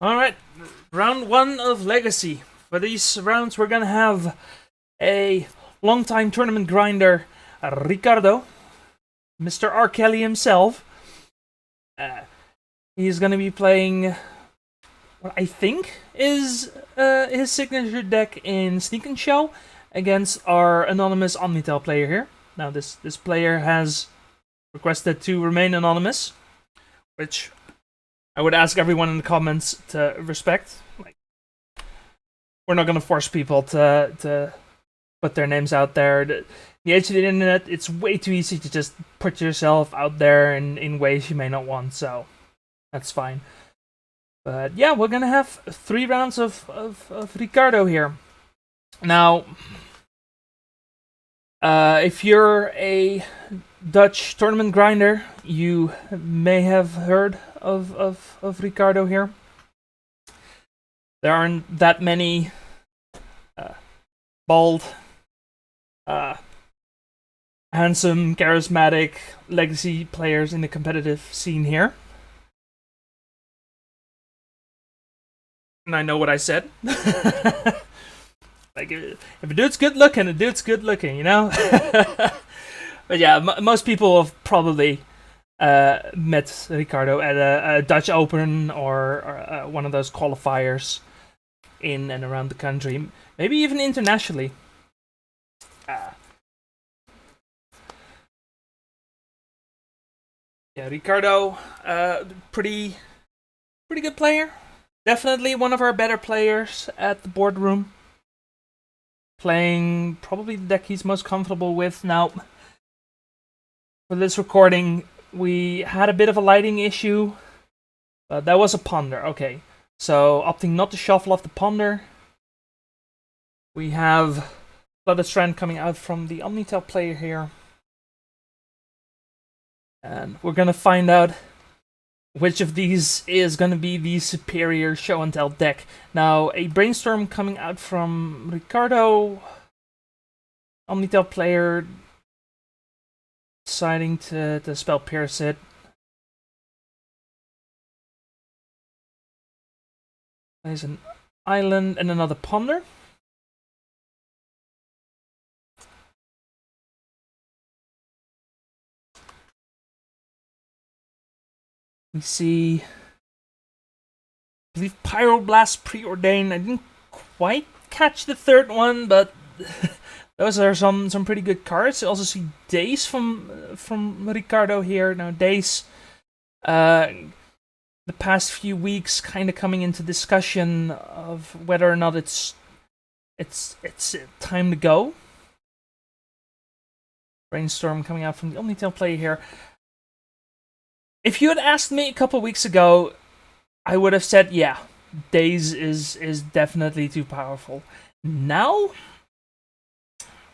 Alright, round 1 of Legacy. For these rounds, we're gonna have a long-time tournament grinder, Ricardo, Mr. R. Kelly himself. He's gonna be playing what I think is his signature deck in Sneak and Show against our anonymous Omni-Tell player here. Now, this player has requested to remain anonymous, which I would ask everyone in the comments to respect. Like, we're not gonna force people to put their names out there. The age of the internet, it's way too easy to just put yourself out there in ways you may not want, so that's fine. But yeah, we're gonna have 3 rounds of Ricardo here. Now, if you're a Dutch tournament grinder, you may have heard of Ricardo here. There aren't that many bald, handsome, charismatic Legacy players in the competitive scene here. And I know what I said. Like, if a dude's good looking, a dude's good looking, you know? But yeah, most people have probably met Ricardo at a Dutch Open or one of those qualifiers in and around the country. Maybe even internationally. Yeah, Ricardo, pretty good player. Definitely one of our better players at the boardroom. Playing probably the deck he's most comfortable with. Now, for this recording, we had a bit of a lighting issue. That was a ponder, okay. So, opting not to shuffle off the ponder. We have Flooded Strand coming out from the Omni-Tell player here. And we're gonna find out which of these is gonna be the superior show and tell deck. Now, a Brainstorm coming out from Ricardo. Omni-Tell player deciding to spell pierce it. There's an island and another ponder. We see, I believe, Pyroblast Preordained. I didn't quite catch the third one, but those are some pretty good cards. I also see Days from Ricardo here. Now, Days, the past few weeks, kind of coming into discussion of whether or not it's time to go. Brainstorm coming out from the Omni-Tell player here. If you had asked me a couple weeks ago, I would have said, yeah, Days is definitely too powerful. Now,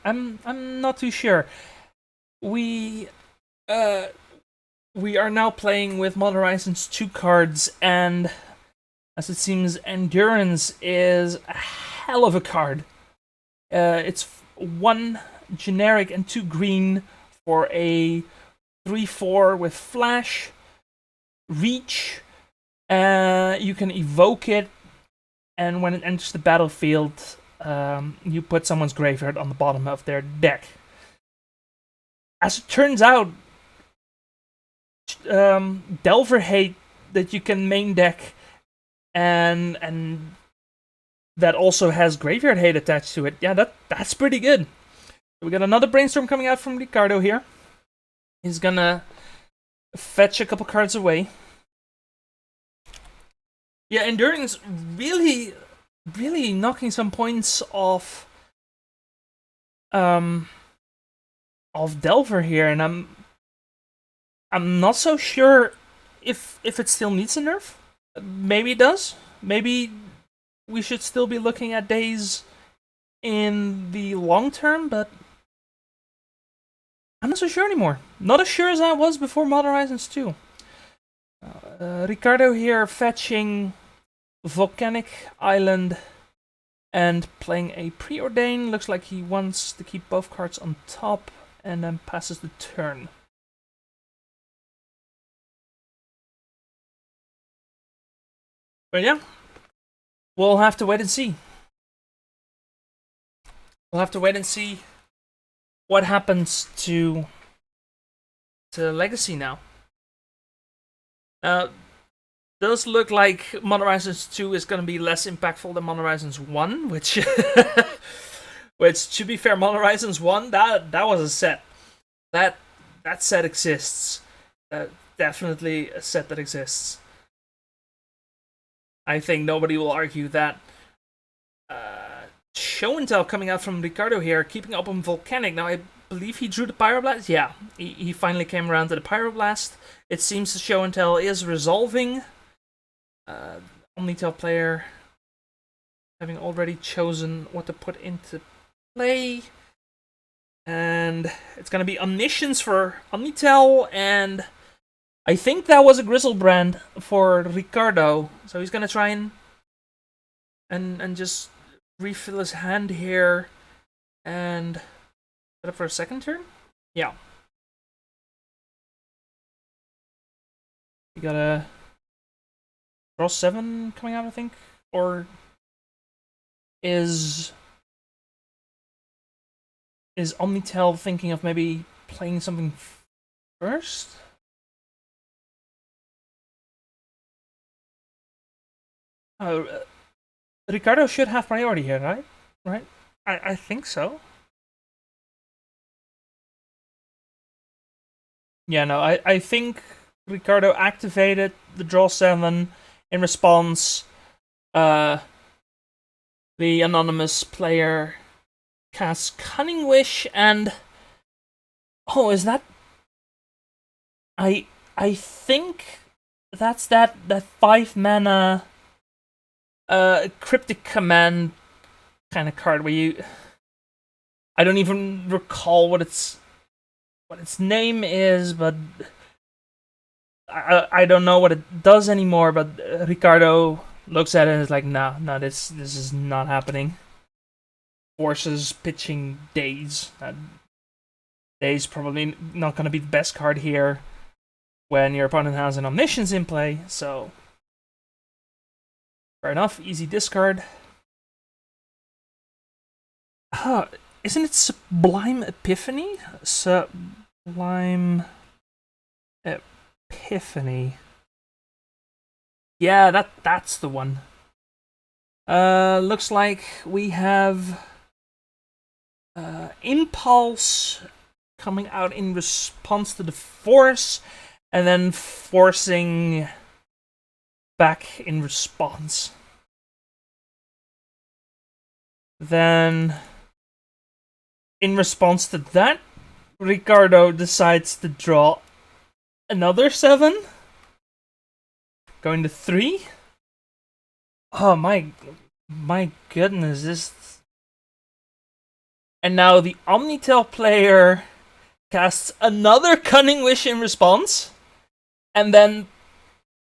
I'm not too sure. We are now playing with Modern Horizons 2 cards, and as it seems, Endurance is a hell of a card. It's 1 generic and 2 green for a 3/4 with flash. Reach, you can evoke it, and when it enters the battlefield, you put someone's graveyard on the bottom of their deck. As it turns out, Delver Hate that you can main deck, and that also has Graveyard Hate attached to it. Yeah, that's pretty good. We got another Brainstorm coming out from Ricardo here. He's gonna fetch a couple cards away. Yeah, Endurance really knocking some points off Delver here, and I'm not so sure if it still needs a nerf. Maybe it does. Maybe we should still be looking at Days in the long term, but I'm not so sure anymore. Not as sure as I was before Modern Horizons 2. Ricardo here fetching Volcanic Island and playing a Preordain. Looks like he wants to keep both cards on top and then passes the turn. But yeah, we'll have to wait and see. We'll have to wait and see what happens to Legacy now. Does look like Modern Horizons 2 is going to be less impactful than Modern Horizons 1, which, which to be fair, Modern Horizons 1, that was a set. That set exists. Definitely a set that exists. I think nobody will argue that. Show and Tell coming out from Ricardo here, keeping up on Volcanic. Now, I believe he drew the Pyroblast. Yeah, he finally came around to the Pyroblast. It seems the Show and Tell is resolving. Omni-Tell player having already chosen what to put into play. And it's going to be Omniscience for Omni-Tell, and I think that was a Grizzlebrand for Ricardo. So he's going to try and just refill his hand here and set up for a second turn? Yeah. You got a draw 7 coming out, I think? Or is Omni-Tell thinking of maybe playing something first? Oh, Ricardo should have priority here, right? Right? I think so. Yeah, no, I think Ricardo activated the draw 7 in response. The anonymous player casts Cunning Wish, and oh, is that? I think that's that 5 mana cryptic command kind of card where you, I don't even recall what its name is, but I don't know what it does anymore. But Ricardo looks at it and is like, no, this is not happening. Forces pitching Daze. Daze probably not going to be the best card here when your opponent has an Omniscience in play, so fair enough, easy discard. Isn't it Sublime Epiphany? Sublime Epiphany. Yeah, that's the one. Looks like we have Impulse coming out in response to the Force, and then forcing back in response. Then, in response to that, Ricardo decides to draw another 7. Going to 3. Oh my goodness, this. And now the Omni-Tell player casts another Cunning Wish in response, and then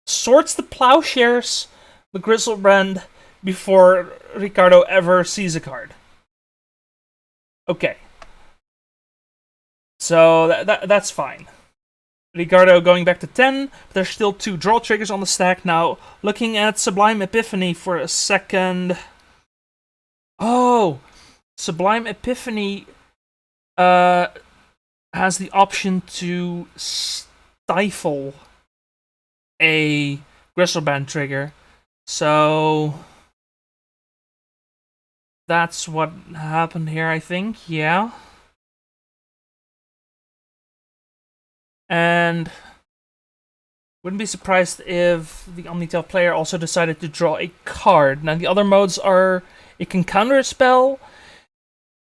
sorts the Plowshares, the Grizzlebrand, before Ricardo ever sees a card. Okay. So that's fine. Ricardo going back to 10, but there's still 2 draw triggers on the stack. Now, looking at Sublime Epiphany for a second. Oh! Sublime Epiphany has the option to stifle a Grizzlebrand trigger. So that's what happened here, I think. Yeah. And wouldn't be surprised if the Omni-Tell player also decided to draw a card. Now, the other modes are, it can counter a spell,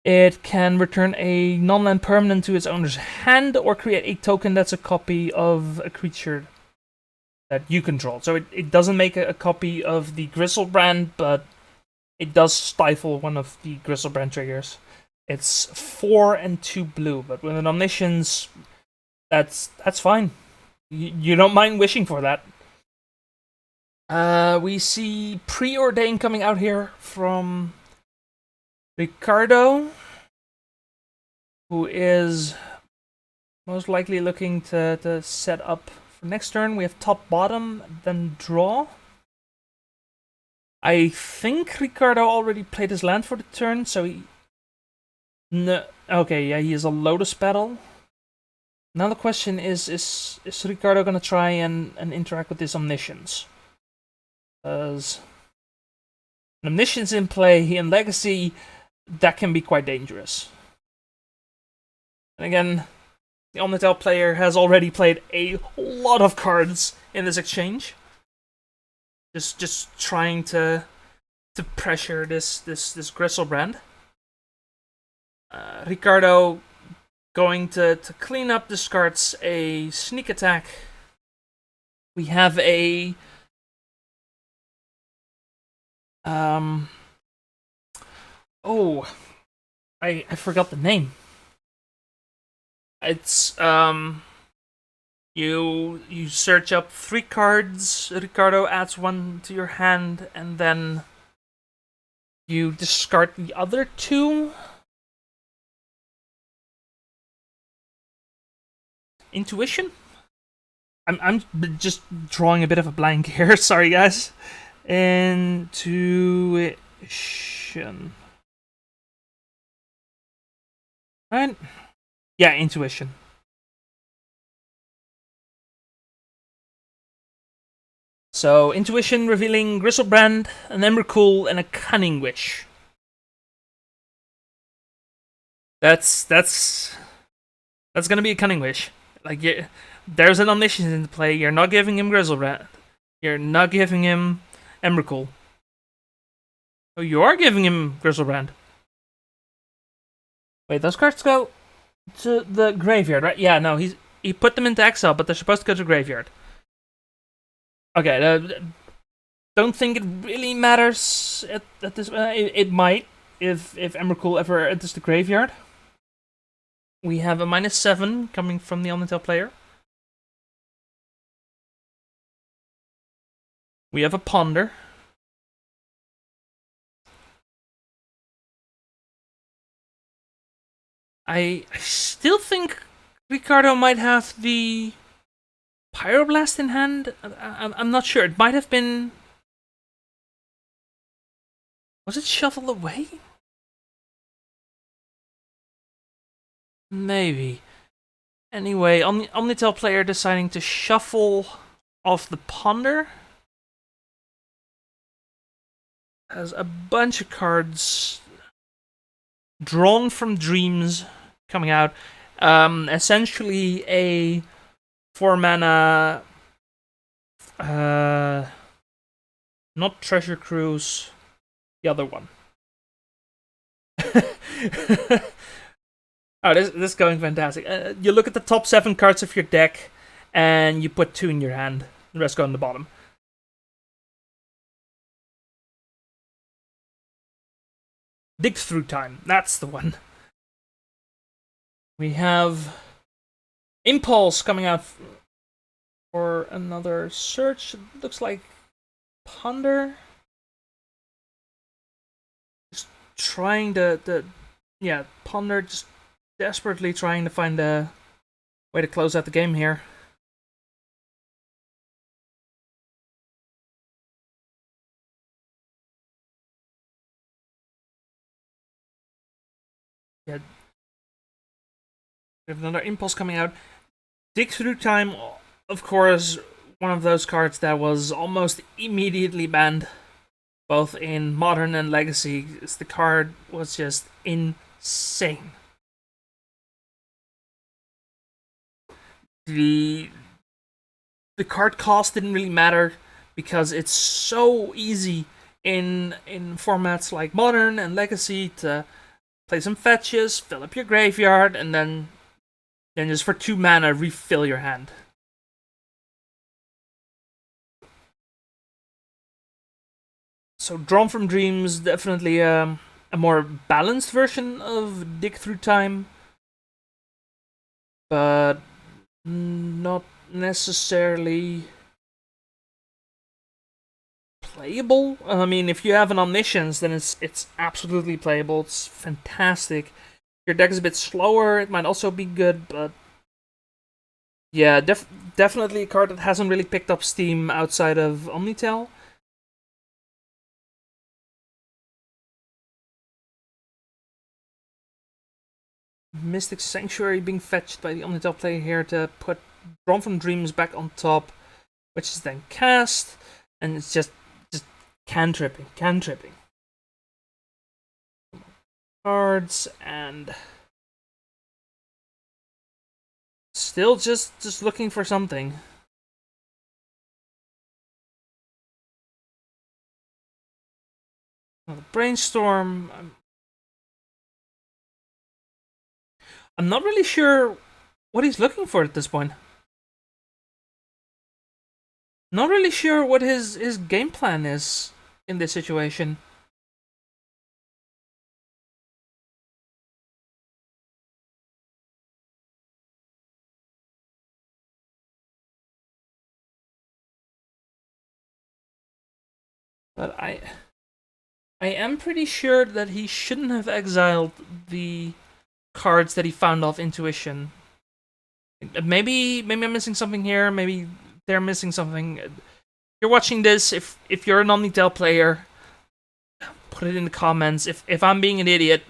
it can return a non-land permanent to its owner's hand, or create a token that's a copy of a creature that you control. So it doesn't make a copy of the Grizzlebrand, but it does stifle one of the Grizzlebrand triggers. It's 4 and 2 blue, but with an Omniscience, that's fine. You don't mind wishing for that. We see Preordain coming out here from Ricardo, who is most likely looking to set up for next turn. We have top, bottom, then draw. I think Ricardo already played his land for the turn, so he... No, okay, yeah, he is a Lotus Petal. Now the question is Ricardo gonna try and interact with this Omniscience? Because an Omniscience in play in Legacy, that can be quite dangerous. And again, the Omni-Tell player has already played a lot of cards in this exchange. Just trying to pressure this Griselbrand. Ricardo going to clean up discards a sneak attack. We have a oh, I forgot the name. It's you search up 3 cards, Ricardo adds 1 to your hand, and then you discard the other 2. Intuition? I'm just drawing a bit of a blank here, sorry guys. Intuition. Right? Yeah, intuition. So, intuition revealing Griselbrand, an Emrakul, and a Cunning Wish. That's gonna be a Cunning Wish. Like, there's an Omniscience in play. You're not giving him Griselbrand. You're not giving him Emrakul. Oh, you are giving him Griselbrand. Wait, those cards go to the graveyard, right? Yeah, no, he put them into exile, but they're supposed to go to the graveyard. Okay, don't think it really matters at this. It might if Emrakul ever enters the graveyard. We have a -7 coming from the Omni-Tell player. We have a Ponder. I still think Ricardo might have the Pyroblast in hand. I'm not sure. It might have been... Was it shuffled away? Maybe. Anyway, Omni-Tell player deciding to shuffle off the Ponder. Has a bunch of cards drawn from Dreams coming out. Essentially a 4-mana... not Treasure Cruise, the other one. Oh, this is going fantastic. You look at the top 7 cards of your deck, and you put 2 in your hand. The rest go on the bottom. Dig Through Time. That's the one. We have Impulse coming out for another search. It looks like Ponder. Just trying to yeah, Ponder just desperately trying to find a way to close out the game here. Yeah. We have another Impulse coming out. Dig Through Time, of course, one of those cards that was almost immediately banned, both in Modern and Legacy. The card was just insane. The card cost didn't really matter because it's so easy in formats like Modern and Legacy to play some fetches, fill up your graveyard, and then just for 2 mana refill your hand. So Drawn from Dreams, definitely a more balanced version of Dig Through Time, but not necessarily playable. I mean, if you have an Omniscience, then it's absolutely playable. It's fantastic. Your deck is a bit slower. It might also be good, but yeah, definitely a card that hasn't really picked up steam outside of Omni-Tell. Mystic Sanctuary being fetched by the Omni-Tell player here to put Drawn from Dreams back on top, which is then cast, and it's just cantripping. Cards, and still just looking for something. The Brainstorm. I'm not really sure what he's looking for at this point. Not really sure what his game plan is in this situation. But I am pretty sure that he shouldn't have exiled the cards that he found off Intuition. Maybe I'm missing something here. Maybe they're missing something. If you're watching this, if you're an Omni-Tell player, put it in the comments. If I'm being an idiot,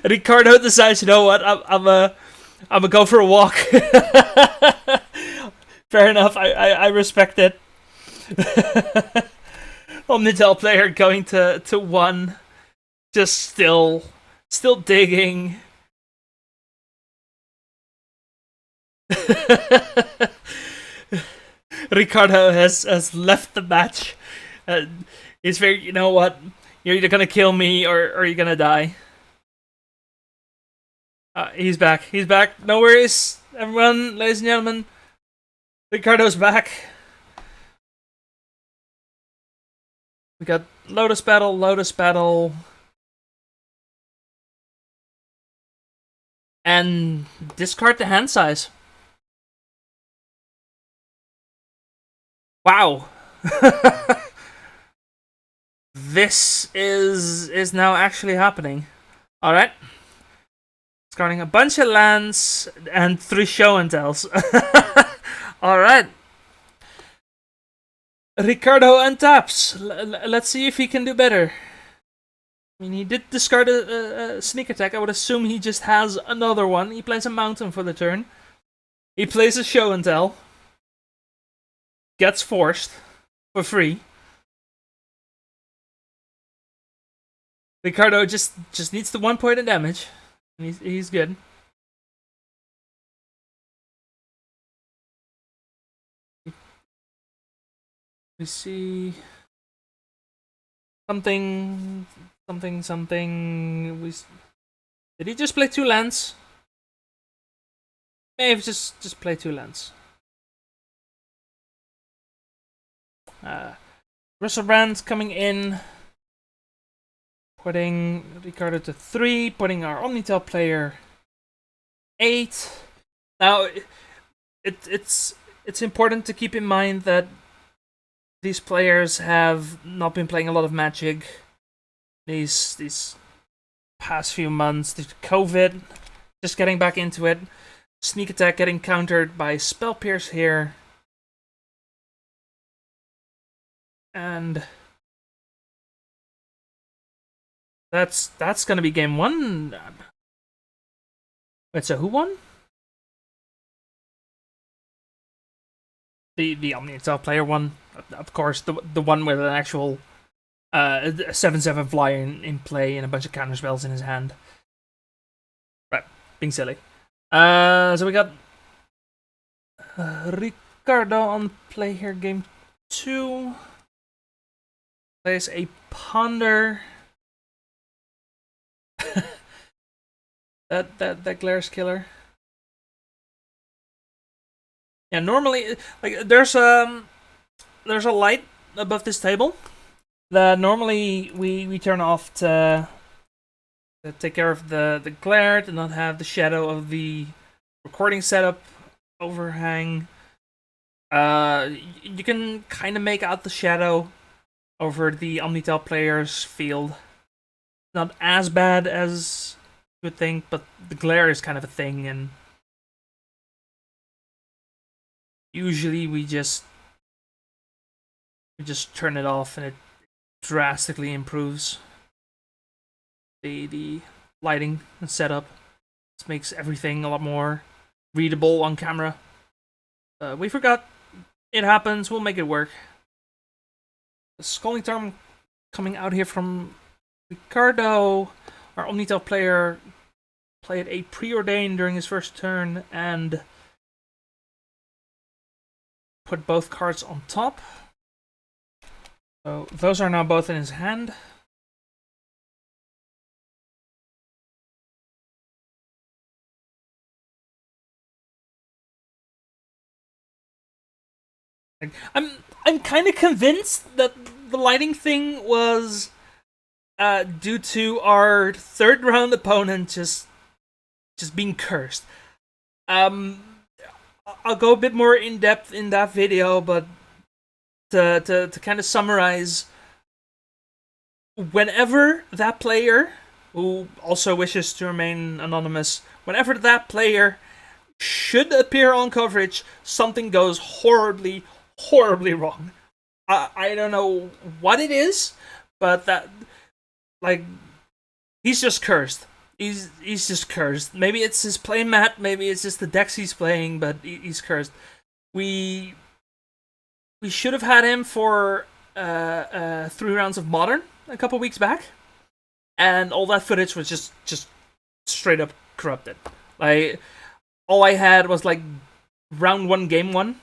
Ricardo decides, you know what, I'm a go for a walk. Fair enough. I respect it. Omni-Tell player going to 1, just still digging. Ricardo has left the match. He's very, you know what, you're either gonna kill me or you're gonna die. He's back. No worries, everyone, ladies and gentlemen. Ricardo's back. We got Lotus Battle, and discard the hand size. Wow. This is now actually happening. Alright. Discarding a bunch of lands and 3 show and tells. Alright. Ricardo untaps. Let's see if he can do better. I mean, he did discard a sneak attack. I would assume he just has another one. He plays a mountain for the turn. He plays a show and tell. Gets forced for free. Ricardo just needs the 1 point of damage. And he's good. We see something. Did he just play 2 lands? May have just played 2 lands. Russell Brand coming in, putting Ricardo to 3, putting our Omni-Tell player 8. Now, it's important to keep in mind that these players have not been playing a lot of Magic these past few months. There's COVID, just getting back into it. Sneak attack getting countered by Spell Pierce here. And that's gonna be game 1. Wait, so who won? The Omni-Tell player won, of course. The one with an actual 7/7 flyer in play and a bunch of counter spells in his hand. Right, being silly. So we got Ricardo on play here. Game 2. Plays a Ponder. that Glares killer. Yeah, normally, like, there's a light above this table that normally we turn off to take care of the glare, to not have the shadow of the recording setup overhang. You can kind of make out the shadow over the Omni-Tell player's field. Not as bad as you would think, but the glare is kind of a thing, and usually we just turn it off and it drastically improves the lighting and setup. This makes everything a lot more readable on camera. We forgot. It happens. We'll make it work. The Scalding Term coming out here from Ricardo. Our Omni-Tell player played a Preordain during his first turn and put both cards on top. So those are now both in his hand. I'm kind of convinced that the lighting thing was due to our third round opponent just being cursed. I'll go a bit more in depth in that video, but to kind of summarize, whenever that player, who also wishes to remain anonymous, whenever that player should appear on coverage, something goes horribly wrong. I don't know what it is, but that, like, he's just cursed. He's just cursed. Maybe it's his play mat, maybe it's just the decks he's playing, but he's cursed. We should have had him for 3 rounds of Modern a couple weeks back, and all that footage was just straight up corrupted. Like, all I had was like round 1, game 1,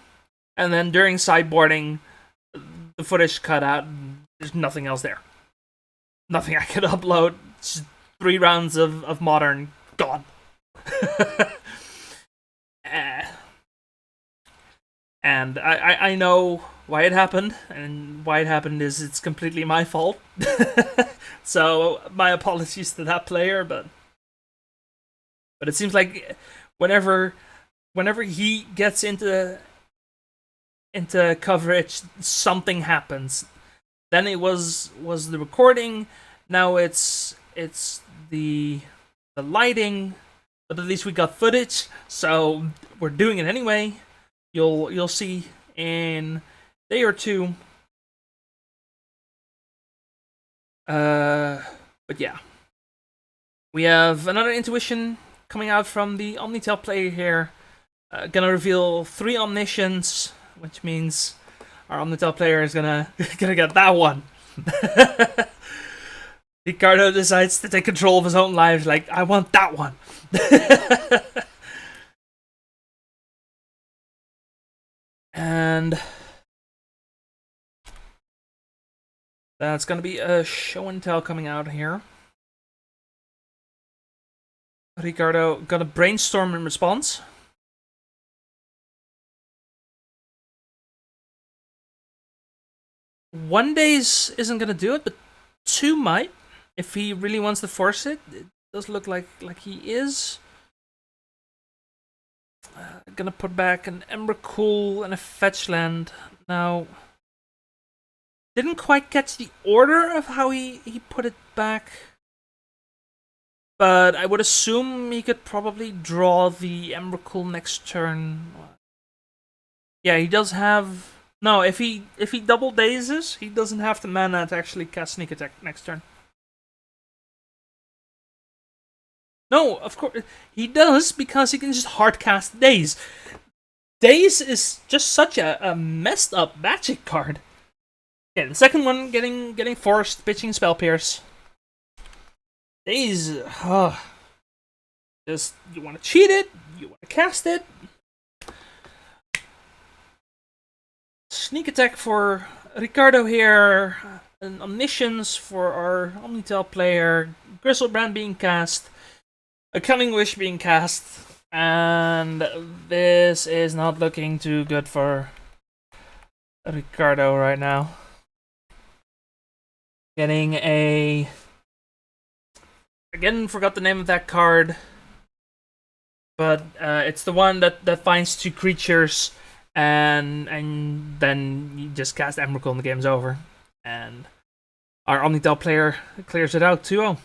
and then during sideboarding, the footage cut out. There's nothing else there. Nothing I could upload. Just 3 rounds of Modern gone. And I know why it happened, and why it happened is it's completely my fault. So my apologies to that player, but it seems like whenever he gets into coverage, something happens. Then it was the recording. Now it's the lighting, but at least we got footage, so we're doing it anyway. You'll see in a day or two. But yeah, we have another intuition coming out from the Omni-Tell player here. Gonna reveal 3 omniscience, which means our Omni-Tell player is gonna get that one. Ricardo decides to take control of his own life, like, I want that one. And that's gonna be a show and tell coming out here. Ricardo got a brainstorm in response. One days isn't gonna do it, but 2 might, if he really wants to force it. It does look like he is. Gonna put back an Emrakul and a fetch land. Now, didn't quite catch the order of how he put it back, but I would assume he could probably draw the Emrakul next turn. Yeah, he does have. No, if he double dazes, he doesn't have the mana to actually cast Sneak Attack next turn. No, of course he does, because he can just hard cast Daze. Daze is just such a messed up magic card. Yeah, the second one getting forced, pitching Spell Pierce. Daze, just, you want to cheat it, you want to cast it. Sneak Attack for Ricardo here, an Omniscience for our Omni-Tell player, Gristlebrand being cast, a Cunning Wish being cast, and this is not looking too good for Ricardo right now. Getting a... Again, forgot the name of that card, but it's the one that finds 2 creatures, and then you just cast Emrakul and the game's over. And our Omni-Tell player clears it out 2-0.